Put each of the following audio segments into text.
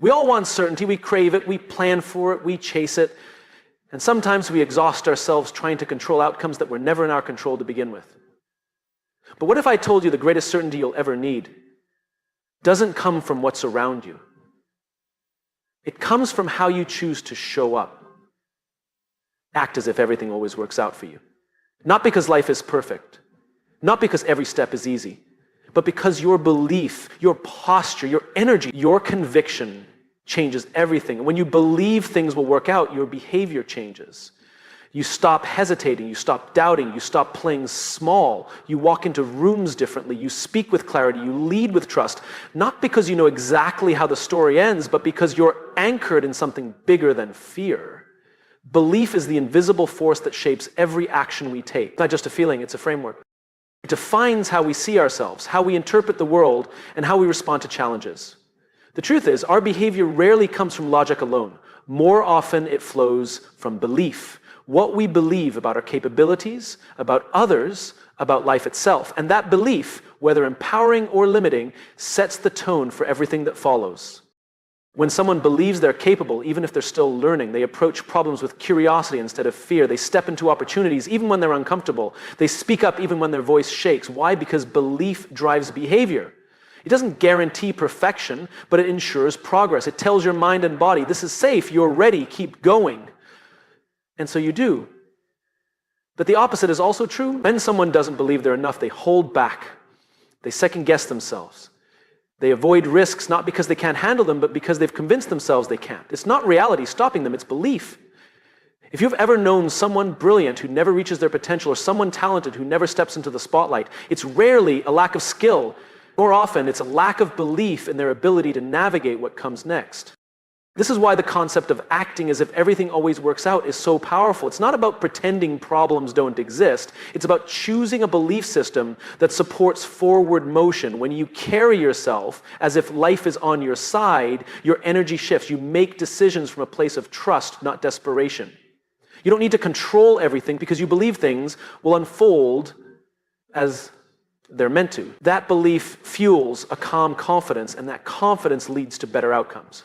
We all want certainty, we crave it, we plan for it, we chase it, and sometimes we exhaust ourselves trying to control outcomes that were never in our control to begin with. But what if I told you the greatest certainty you'll ever need doesn't come from what's around you? It comes from how you choose to show up. Act as if everything always works out for you. Not because life is perfect, not because every step is easy, but because your belief, your posture, your energy, your conviction changes everything. And when you believe things will work out, your behavior changes. You stop hesitating, you stop doubting, you stop playing small, you walk into rooms differently, you speak with clarity, you lead with trust, not because you know exactly how the story ends, but because you're anchored in something bigger than fear. Belief is the invisible force that shapes every action we take. It's not just a feeling, it's a framework. It defines how we see ourselves, how we interpret the world, and how we respond to challenges. The truth is, our behavior rarely comes from logic alone. More often, it flows from belief. What we believe about our capabilities, about others, about life itself. And that belief, whether empowering or limiting, sets the tone for everything that follows. When someone believes they're capable, even if they're still learning, they approach problems with curiosity instead of fear. They step into opportunities even when they're uncomfortable. They speak up even when their voice shakes. Why? Because belief drives behavior. It doesn't guarantee perfection, but it ensures progress. It tells your mind and body, this is safe, you're ready, keep going. And so you do. But the opposite is also true. When someone doesn't believe they're enough, they hold back. They second guess themselves. They avoid risks not because they can't handle them, but because they've convinced themselves they can't. It's not reality stopping them, it's belief. If you've ever known someone brilliant who never reaches their potential, or someone talented who never steps into the spotlight, it's rarely a lack of skill. More often, it's a lack of belief in their ability to navigate what comes next. This is why the concept of acting as if everything always works out is so powerful. It's not about pretending problems don't exist. It's about choosing a belief system that supports forward motion. When you carry yourself as if life is on your side, your energy shifts. You make decisions from a place of trust, not desperation. You don't need to control everything because you believe things will unfold as they're meant to. That belief fuels a calm confidence, and that confidence leads to better outcomes.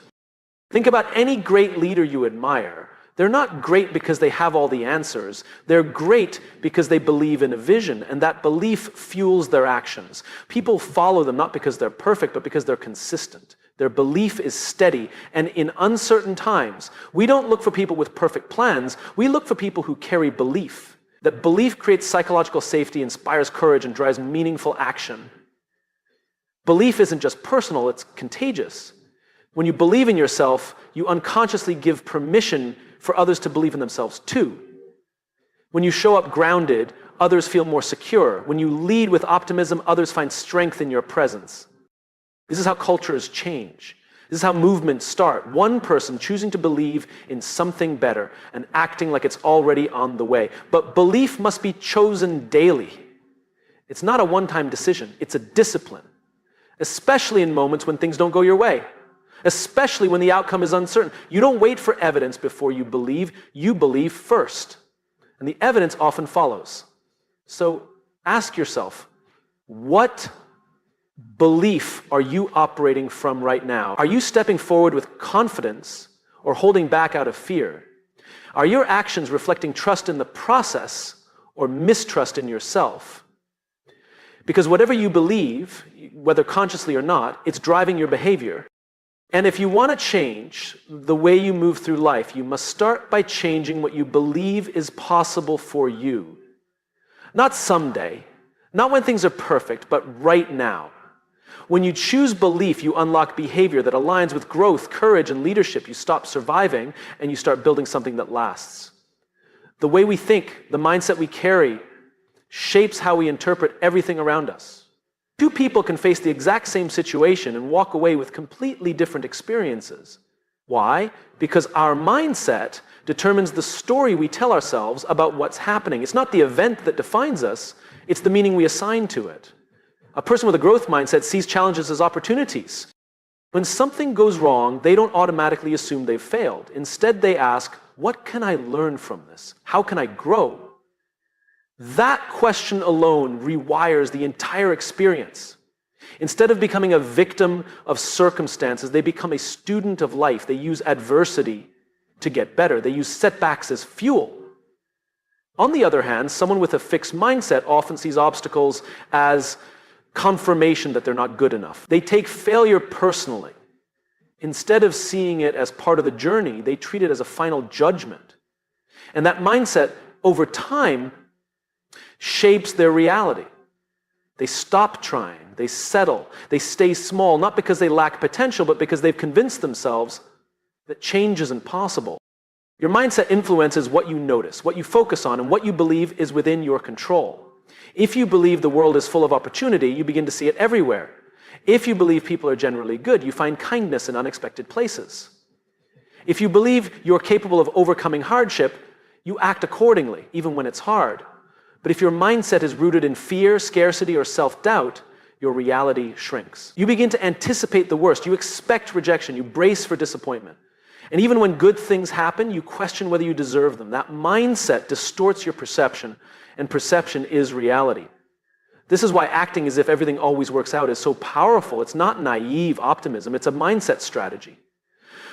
Think about any great leader you admire. They're not great because they have all the answers. They're great because they believe in a vision, and that belief fuels their actions. People follow them not because they're perfect, but because they're consistent. Their belief is steady, and in uncertain times, we don't look for people with perfect plans. We look for people who carry belief. That belief creates psychological safety, inspires courage, and drives meaningful action. Belief isn't just personal, it's contagious. When you believe in yourself, you unconsciously give permission for others to believe in themselves too. When you show up grounded, others feel more secure. When you lead with optimism, others find strength in your presence. This is how cultures change. This is how movements start. One person choosing to believe in something better and acting like it's already on the way. But belief must be chosen daily. It's not a one-time decision. It's a discipline, especially in moments when things don't go your way. Especially when the outcome is uncertain. You don't wait for evidence before you believe first. And the evidence often follows. So ask yourself, what belief are you operating from right now? Are you stepping forward with confidence or holding back out of fear? Are your actions reflecting trust in the process or mistrust in yourself? Because whatever you believe, whether consciously or not, it's driving your behavior. And if you want to change the way you move through life, you must start by changing what you believe is possible for you. Not someday, not when things are perfect, but right now. When you choose belief, you unlock behavior that aligns with growth, courage, and leadership. You stop surviving and you start building something that lasts. The way we think, the mindset we carry, shapes how we interpret everything around us. Two people can face the exact same situation and walk away with completely different experiences. Why? Because our mindset determines the story we tell ourselves about what's happening. It's not the event that defines us, it's the meaning we assign to it. A person with a growth mindset sees challenges as opportunities. When something goes wrong, they don't automatically assume they've failed. Instead, they ask, what can I learn from this? How can I grow? That question alone rewires the entire experience. Instead of becoming a victim of circumstances, they become a student of life. They use adversity to get better. They use setbacks as fuel. On the other hand, someone with a fixed mindset often sees obstacles as confirmation that they're not good enough. They take failure personally. Instead of seeing it as part of the journey, they treat it as a final judgment. And that mindset, over time, shapes their reality. They stop trying, they settle, they stay small, not because they lack potential, but because they've convinced themselves that change isn't possible. Your mindset influences what you notice, what you focus on, and what you believe is within your control. If you believe the world is full of opportunity, you begin to see it everywhere. If you believe people are generally good, you find kindness in unexpected places. If you believe you're capable of overcoming hardship, you act accordingly, even when it's hard. But if your mindset is rooted in fear, scarcity, or self-doubt, your reality shrinks. You begin to anticipate the worst. You expect rejection. You brace for disappointment. And even when good things happen, you question whether you deserve them. That mindset distorts your perception, and perception is reality. This is why acting as if everything always works out is so powerful. It's not naive optimism. It's a mindset strategy.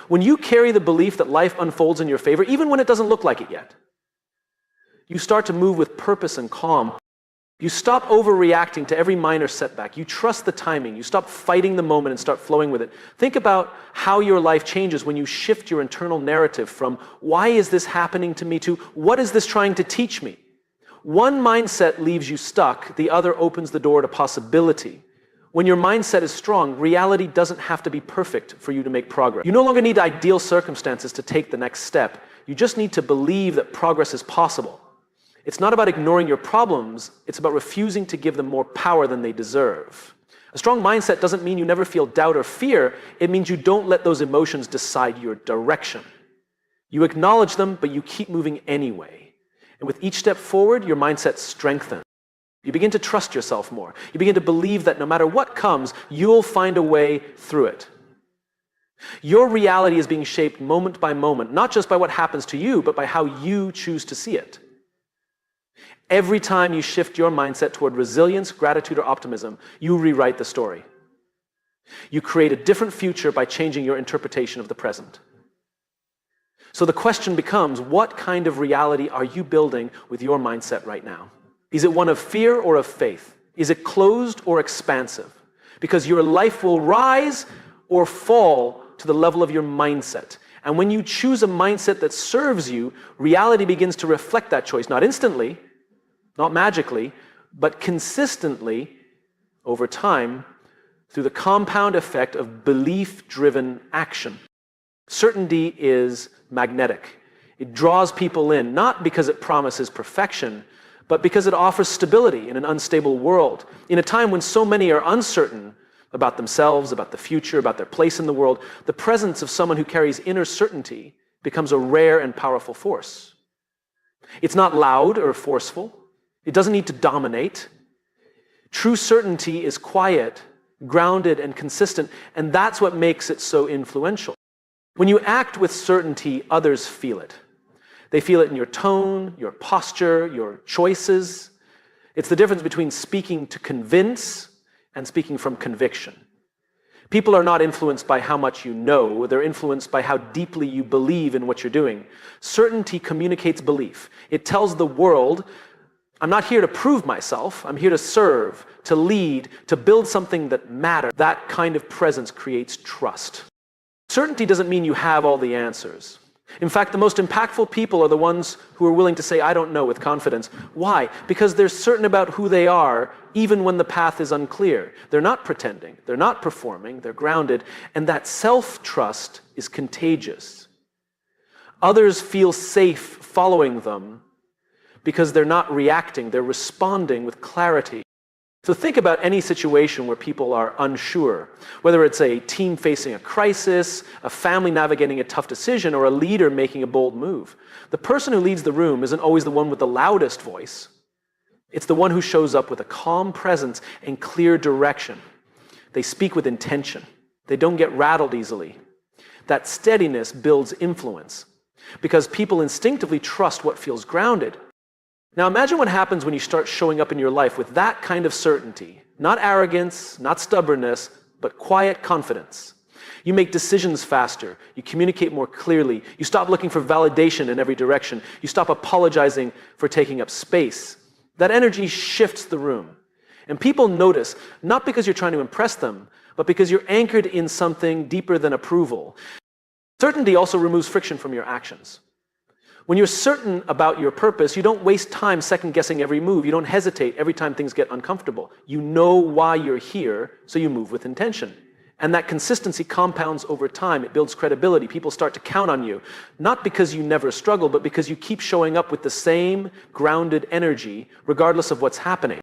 When you carry the belief that life unfolds in your favor, even when it doesn't look like it yet, you start to move with purpose and calm. You stop overreacting to every minor setback. You trust the timing. You stop fighting the moment and start flowing with it. Think about how your life changes when you shift your internal narrative from, why is this happening to me, to, what is this trying to teach me? One mindset leaves you stuck. The other opens the door to possibility. When your mindset is strong, reality doesn't have to be perfect for you to make progress. You no longer need ideal circumstances to take the next step. You just need to believe that progress is possible. It's not about ignoring your problems, it's about refusing to give them more power than they deserve. A strong mindset doesn't mean you never feel doubt or fear, it means you don't let those emotions decide your direction. You acknowledge them, but you keep moving anyway. And with each step forward, your mindset strengthens. You begin to trust yourself more. You begin to believe that no matter what comes, you'll find a way through it. Your reality is being shaped moment by moment, not just by what happens to you, but by how you choose to see it. Every time you shift your mindset toward resilience, gratitude, or optimism, you rewrite the story. You create a different future by changing your interpretation of the present. So the question becomes, what kind of reality are you building with your mindset right now? Is it one of fear or of faith? Is it closed or expansive? Because your life will rise or fall to the level of your mindset. And when you choose a mindset that serves you, reality begins to reflect that choice, not instantly, not magically, but consistently over time through the compound effect of belief-driven action. Certainty is magnetic. It draws people in, not because it promises perfection, but because it offers stability in an unstable world. In a time when so many are uncertain about themselves, about the future, about their place in the world, the presence of someone who carries inner certainty becomes a rare and powerful force. It's not loud or forceful. It doesn't need to dominate. True certainty is quiet, grounded, and consistent, and that's what makes it so influential. When you act with certainty, others feel it. They feel it in your tone, your posture, your choices. It's the difference between speaking to convince and speaking from conviction. People are not influenced by how much you know, they're influenced by how deeply you believe in what you're doing. Certainty communicates belief. It tells the world, I'm not here to prove myself, I'm here to serve, to lead, to build something that matters. That kind of presence creates trust. Certainty doesn't mean you have all the answers. In fact, the most impactful people are the ones who are willing to say, I don't know, with confidence. Why? Because they're certain about who they are, even when the path is unclear. They're not pretending, they're not performing, they're grounded, and that self-trust is contagious. Others feel safe following them because they're not reacting, they're responding with clarity. So think about any situation where people are unsure, whether it's a team facing a crisis, a family navigating a tough decision, or a leader making a bold move. The person who leads the room isn't always the one with the loudest voice. It's the one who shows up with a calm presence and clear direction. They speak with intention. They don't get rattled easily. That steadiness builds influence because people instinctively trust what feels grounded. Now imagine what happens when you start showing up in your life with that kind of certainty, Not arrogance, not stubbornness, but quiet confidence. You make decisions faster. You communicate more clearly. You stop looking for validation in every direction. You stop apologizing for taking up space. That energy shifts the room. And people notice, not because you're trying to impress them, but because you're anchored in something deeper than approval. Certainty also removes friction from your actions. When you're certain about your purpose, you don't waste time second-guessing every move. You don't hesitate every time things get uncomfortable. You know why you're here, so you move with intention. And that consistency compounds over time. It builds credibility. People start to count on you, not because you never struggle, but because you keep showing up with the same grounded energy, regardless of what's happening.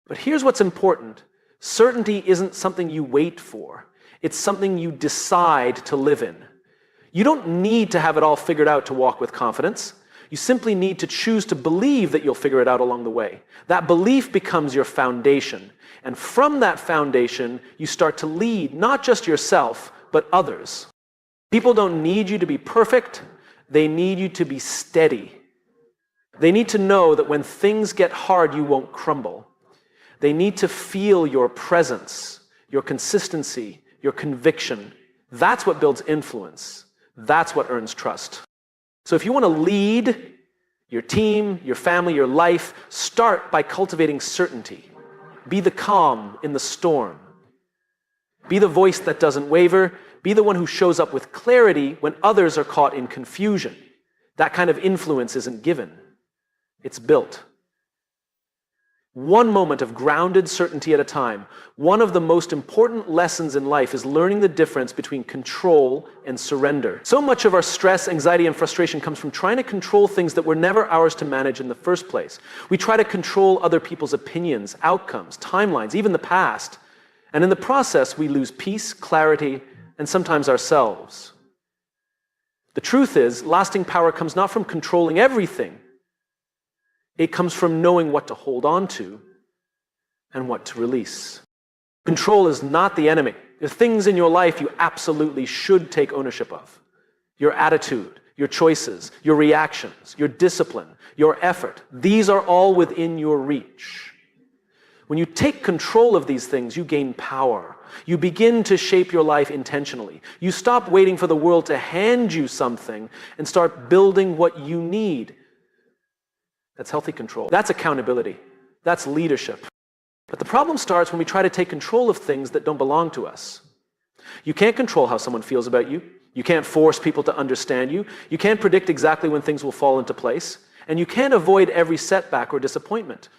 But here's what's important. Certainty isn't something you wait for. It's something you decide to live in. You don't need to have it all figured out to walk with confidence. You simply need to choose to believe that you'll figure it out along the way. That belief becomes your foundation. And from that foundation, you start to lead not just yourself, but others. People don't need you to be perfect. They need you to be steady. They need to know that when things get hard, you won't crumble. They need to feel your presence, your consistency, your conviction. That's what builds influence. That's what earns trust. So if you want to lead your team, your family, your life, start by cultivating certainty. Be the calm in the storm. Be the voice that doesn't waver. Be the one who shows up with clarity when others are caught in confusion. That kind of influence isn't given. It's built. One moment of grounded certainty at a time. One of the most important lessons in life is learning the difference between control and surrender. So much of our stress, anxiety, and frustration comes from trying to control things that were never ours to manage in the first place. We try to control other people's opinions, outcomes, timelines, even the past. And in the process, we lose peace, clarity, and sometimes ourselves. The truth is, lasting power comes not from controlling everything. It comes from knowing what to hold on to and what to release. Control is not the enemy. There are things in your life you absolutely should take ownership of. Your attitude, your choices, your reactions, your discipline, your effort. These are all within your reach. When you take control of these things, you gain power. You begin to shape your life intentionally. You stop waiting for the world to hand you something and start building what you need. That's healthy control. That's accountability. That's leadership. But the problem starts when we try to take control of things that don't belong to us. You can't control how someone feels about you. You can't force people to understand you. You can't predict exactly when things will fall into place. And you can't avoid every setback or disappointment.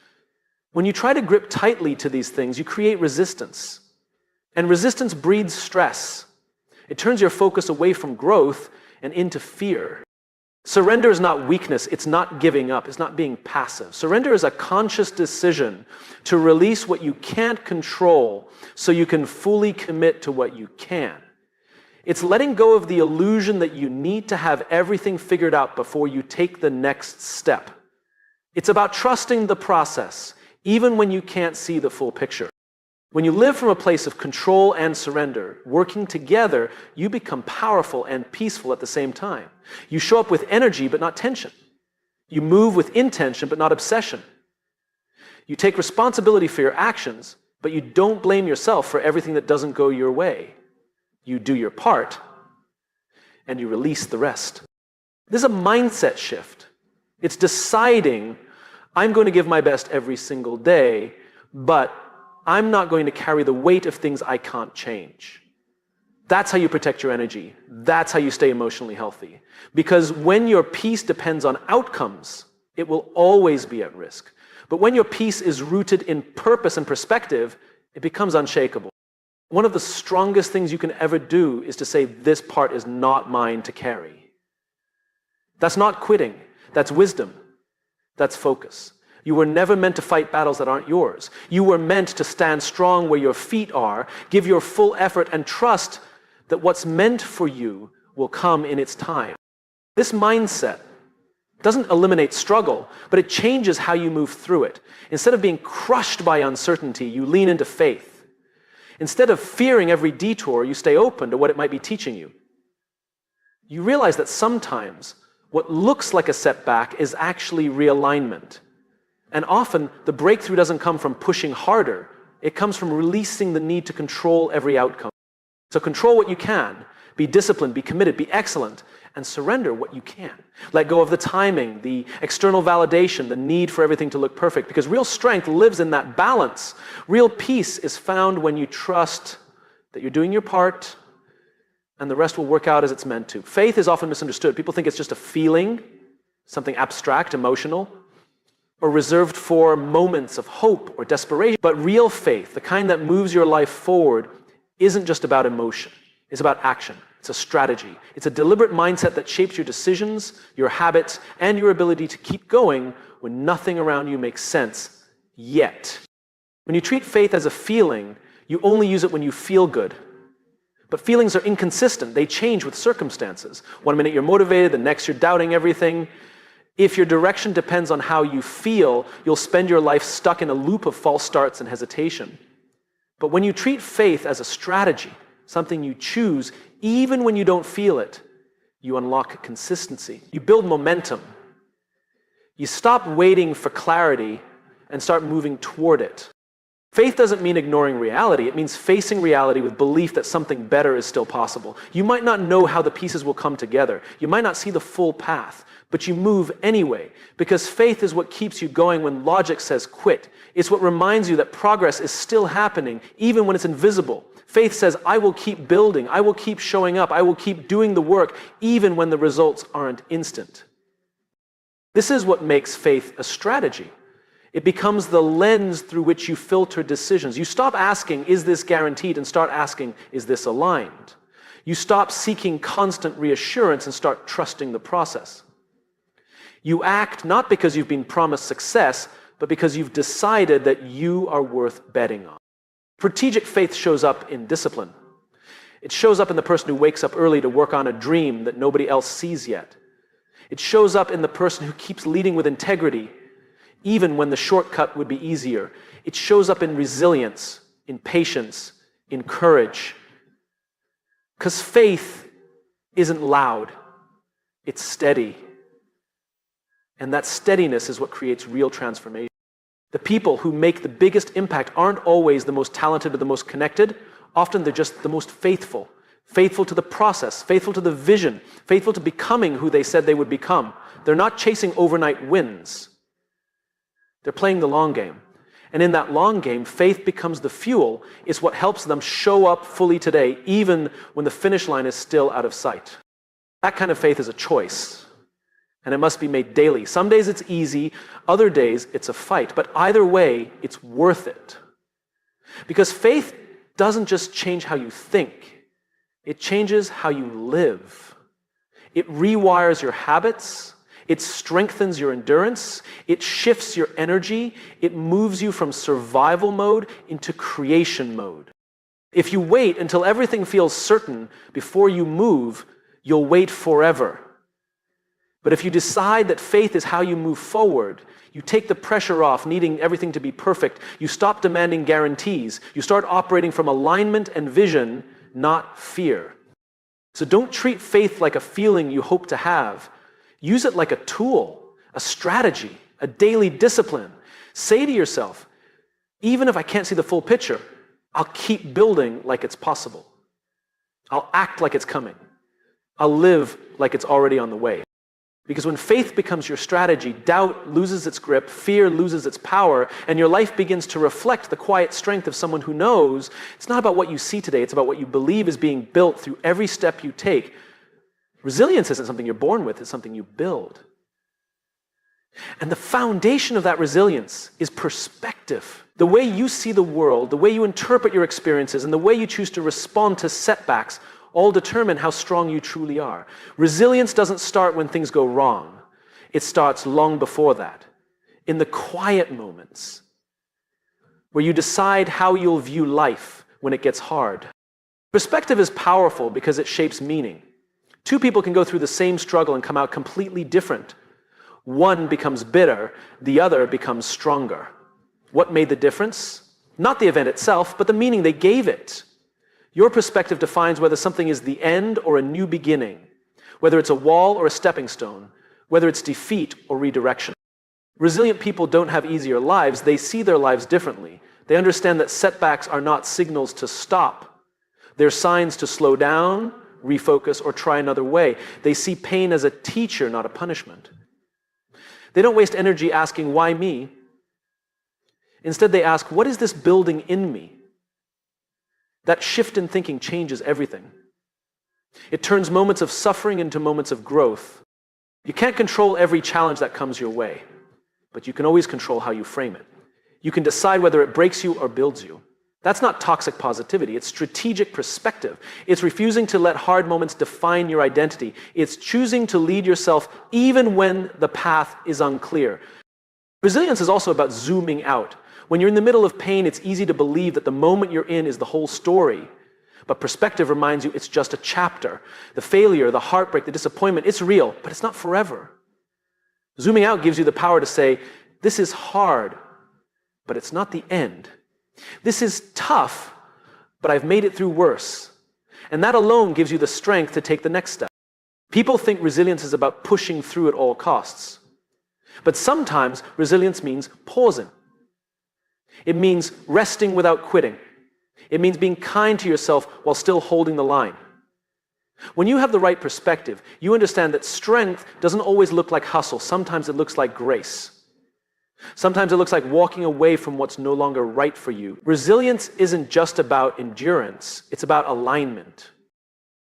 When you try to grip tightly to these things, you create resistance. And resistance breeds stress. It turns your focus away from growth and into fear. Surrender is not weakness. It's not giving up. It's not being passive. Surrender is a conscious decision to release what you can't control so you can fully commit to what you can. It's letting go of the illusion that you need to have everything figured out before you take the next step. It's about trusting the process, even when you can't see the full picture. When you live from a place of control and surrender, working together, you become powerful and peaceful at the same time. You show up with energy, but not tension. You move with intention, but not obsession. You take responsibility for your actions, but you don't blame yourself for everything that doesn't go your way. You do your part, and you release the rest. This is a mindset shift. It's deciding, I'm going to give my best every single day, but I'm not going to carry the weight of things I can't change. That's how you protect your energy. That's how you stay emotionally healthy. Because when your peace depends on outcomes, it will always be at risk. But when your peace is rooted in purpose and perspective, it becomes unshakable. One of the strongest things you can ever do is to say, this part is not mine to carry. That's not quitting. That's wisdom. That's focus. You were never meant to fight battles that aren't yours. You were meant to stand strong where your feet are, give your full effort, and trust that what's meant for you will come in its time. This mindset doesn't eliminate struggle, but it changes how you move through it. Instead of being crushed by uncertainty, you lean into faith. Instead of fearing every detour, you stay open to what it might be teaching you. You realize that sometimes what looks like a setback is actually realignment. And often, the breakthrough doesn't come from pushing harder, It comes from releasing the need to control every outcome. So control what you can, be disciplined, be committed, be excellent, and surrender what you can. Let go of the timing, the external validation, the need for everything to look perfect, because real strength lives in that balance. Real peace is found when you trust that you're doing your part and the rest will work out as it's meant to. Faith is often misunderstood. People think it's just a feeling, something abstract, emotional, or reserved for moments of hope or desperation. But real faith, the kind that moves your life forward, isn't just about emotion. It's about action. It's a strategy. It's a deliberate mindset that shapes your decisions, your habits, and your ability to keep going when nothing around you makes sense yet. When you treat faith as a feeling, you only use it when you feel good. But feelings are inconsistent. They change with circumstances. One minute you're motivated, the next you're doubting everything. If your direction depends on how you feel, you'll spend your life stuck in a loop of false starts and hesitation. But when you treat faith as a strategy, something you choose, even when you don't feel it, you unlock consistency. You build momentum. You stop waiting for clarity and start moving toward it. Faith doesn't mean ignoring reality. It means facing reality with belief that something better is still possible. You might not know how the pieces will come together. You might not see the full path, but you move anyway, because faith is what keeps you going when logic says quit. It's what reminds you that progress is still happening, even when it's invisible. Faith says, I will keep building, I will keep showing up, I will keep doing the work, even when the results aren't instant. This is what makes faith a strategy. It becomes the lens through which you filter decisions. You stop asking, is this guaranteed, and start asking, is this aligned? You stop seeking constant reassurance and start trusting the process. You act not because you've been promised success, but because you've decided that you are worth betting on. Strategic faith shows up in discipline. It shows up in the person who wakes up early to work on a dream that nobody else sees yet. It shows up in the person who keeps leading with integrity, even when the shortcut would be easier. It shows up in resilience, in patience, in courage. Because faith isn't loud, it's steady. And that steadiness is what creates real transformation. The people who make the biggest impact aren't always the most talented or the most connected. Often they're just the most faithful. Faithful to the process, faithful to the vision, faithful to becoming who they said they would become. They're not chasing overnight wins. They're playing the long game. And in that long game, faith becomes the fuel. It's what helps them show up fully today, even when the finish line is still out of sight. That kind of faith is a choice, and it must be made daily. Some days it's easy, other days it's a fight. But either way, it's worth it. Because faith doesn't just change how you think, it changes how you live. It rewires your habits. It strengthens your endurance, it shifts your energy, it moves you from survival mode into creation mode. If you wait until everything feels certain before you move, you'll wait forever. But if you decide that faith is how you move forward, you take the pressure off needing everything to be perfect, you stop demanding guarantees, you start operating from alignment and vision, not fear. So don't treat faith like a feeling you hope to have. Use it like a tool, a strategy, a daily discipline. Say to yourself, even if I can't see the full picture, I'll keep building like it's possible. I'll act like it's coming. I'll live like it's already on the way. Because when faith becomes your strategy, doubt loses its grip, fear loses its power, and your life begins to reflect the quiet strength of someone who knows it's not about what you see today, it's about what you believe is being built through every step you take. Resilience isn't something you're born with, it's something you build. And the foundation of that resilience is perspective. The way you see the world, the way you interpret your experiences, and the way you choose to respond to setbacks all determine how strong you truly are. Resilience doesn't start when things go wrong. It starts long before that, in the quiet moments, where you decide how you'll view life when it gets hard. Perspective is powerful because it shapes meaning. Two people can go through the same struggle and come out completely different. One becomes bitter, the other becomes stronger. What made the difference? Not the event itself, but the meaning they gave it. Your perspective defines whether something is the end or a new beginning, whether it's a wall or a stepping stone, whether it's defeat or redirection. Resilient people don't have easier lives, they see their lives differently. They understand that setbacks are not signals to stop. They're signs to slow down, refocus, or try another way. They see pain as a teacher, not a punishment. They don't waste energy asking, why me? Instead, they ask, what is this building in me? That shift in thinking changes everything. It turns moments of suffering into moments of growth. You can't control every challenge that comes your way, but you can always control how you frame it. You can decide whether it breaks you or builds you. That's not toxic positivity. It's strategic perspective. It's refusing to let hard moments define your identity. It's choosing to lead yourself even when the path is unclear. Resilience is also about zooming out. When you're in the middle of pain, it's easy to believe that the moment you're in is the whole story. But perspective reminds you it's just a chapter. The failure, the heartbreak, the disappointment, it's real, but it's not forever. Zooming out gives you the power to say, this is hard, but it's not the end. This is tough, but I've made it through worse. And that alone gives you the strength to take the next step. People think resilience is about pushing through at all costs. But sometimes resilience means pausing. It means resting without quitting. It means being kind to yourself while still holding the line. When you have the right perspective, you understand that strength doesn't always look like hustle. Sometimes it looks like grace. Sometimes it looks like walking away from what's no longer right for you. Resilience isn't just about endurance, it's about alignment.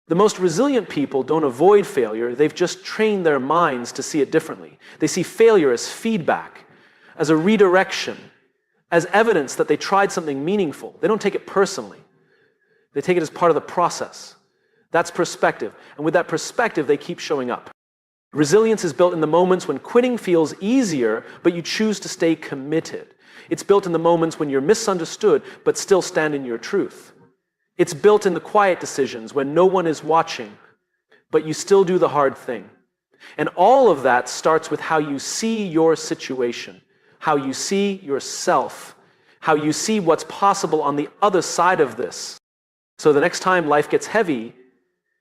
The most resilient people don't avoid failure, they've just trained their minds to see it differently. They see failure as feedback, as a redirection, as evidence that they tried something meaningful. They don't take it personally. They take it as part of the process. That's perspective. And with that perspective, they keep showing up. Resilience is built in the moments when quitting feels easier, but you choose to stay committed. It's built in the moments when you're misunderstood, but still stand in your truth. It's built in the quiet decisions when no one is watching, but you still do the hard thing. And all of that starts with how you see your situation, how you see yourself, how you see what's possible on the other side of this. So the next time life gets heavy,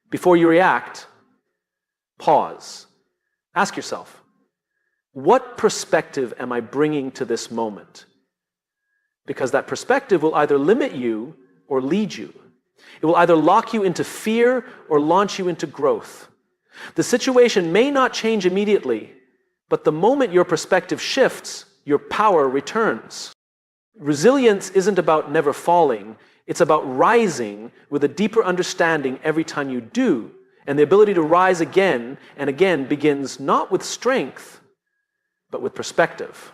before you react, pause. Ask yourself, what perspective am I bringing to this moment? Because that perspective will either limit you or lead you. It will either lock you into fear or launch you into growth. The situation may not change immediately, but the moment your perspective shifts, your power returns. Resilience isn't about never falling. It's about rising with a deeper understanding every time you do. And the ability to rise again and again begins not with strength, but with perspective.